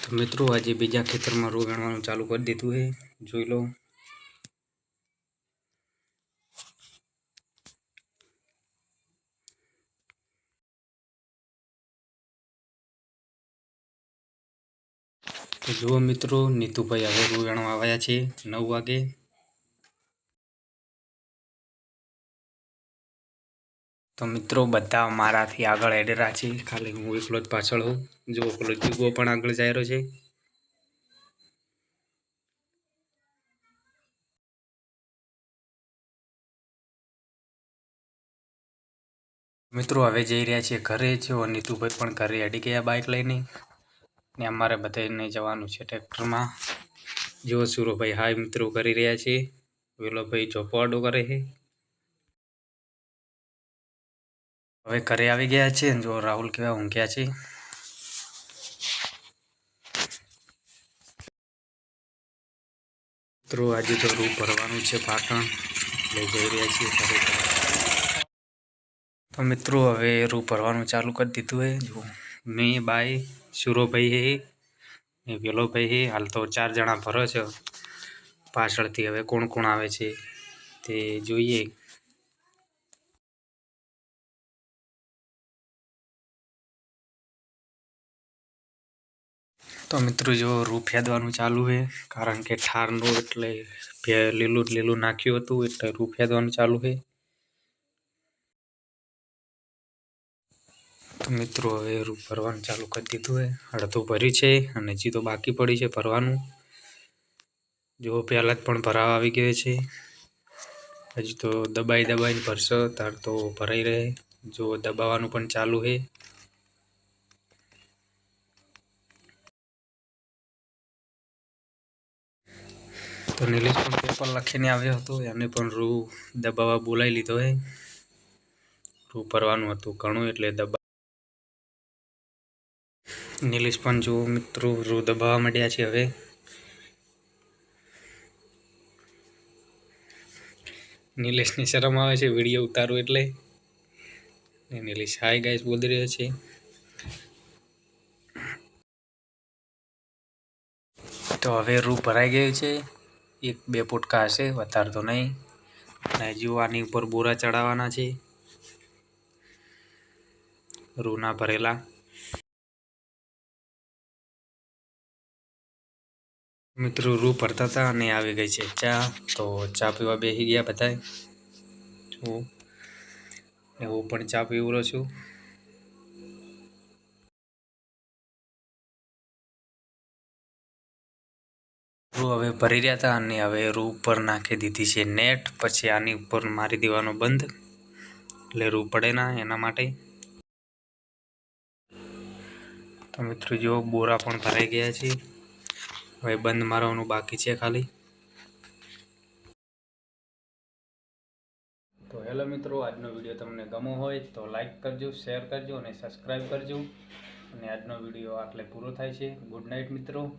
तो मित्रों आज बीजा खेतर में रू गणवा चालू कर दीधु है, जोई लो। तो जो मित्रों नीतू भाई हवे रू गणवा आया छे 9 वागे। तो मित्रों बधा माराथी आगळ हेडेरा छे, खाली हूँ एकलो ज पाछळ हूँ। जो पेलो जीगो पण आगळ जाई रह्यो छे। मित्रों हवे जई रह्या छे घरे। जो नीतू भाई पण घरे हेडी गया बाइक लईने ने अमारे बधाने जवानुं छे ट्रेक्टर में। जो सूरो भाई हाय मित्रों करी रह्या छे, वेलो भाई झोपवाडो करे है। हवे घरे आवी गया छे। जो राहुल केवा ऊंघ्या छे। मित्रों आज तो रू भरवानुं छे पाटण, लई जई रह्या छे घरे। तो मित्रों हवे रू भरवानुं चालू कर दीधुं है। जो मैं बाई सूरो भाई है ने वेलो भाई है। हाल तो 4 जणा भरो छे। पाछळथी हवे कोण कोण आवे छे ते जोईए। तो मित्रों जो रू फेदवानुं चालू है, कारण के ठारनो एटले लीलू लीलू नाख्युं हतुं एटले रू फेदवानुं चालू है। तो मित्रों हवे रू भरवानुं चालू कर दीधुं है। अड़धुं भर्युं छे अने हजी तो बाकी पड़ी छे भरवानुं। जो पहेला ज पण भरावा आवी गयो छे। हजी तो दबाई दबाई भरशो तार तो भराई रहे। जो दबावानुं पण चालू है। तो नीलेश पण पेपर लखीने आव्यो हतो, एने पण रू दबावा बोलाई लीधो है। रू भरवानुं हतुं घणुं एटले दबा नीलेश पण जो मित्रों रू दबावा मड्या छे। हवे नीलेश ने शरम आवे छे विडियो उतारू एटले। नीलेश हाय गाइस बोली रह्यो छे। तो हवे रू भराई गयुं छे। 1-2 पोटका हशे, वधारे तो नहीं। ने हजू आनी उपर बोरा चढ़ावाना छे रू ना भरेला। मित्रों रू भरता था ने आवी गई छे चा। तो चा पीवा बेसी गया बधाय। हूँ पण चा पीवरो छुं। रू हवे भरी रह्या था अने हवे रू पर नाखी दीधी छे नेट। पछी आनी उपर मारी देवानो बंध, એટલે रू पड़े ना एना माटे। तो मित्रों जो बोरा पण भराई गया छे, हवे बंध मारवानुं बाकी छे खाली। तो हेलो मित्रों, आजनो विडियो तमने गमो होय तो लाइक करजो, शेर करजो अने सब्सक्राइब करजो। अने आजनो विडियो आटले पूरो थाय छे। गुड नाइट मित्रों।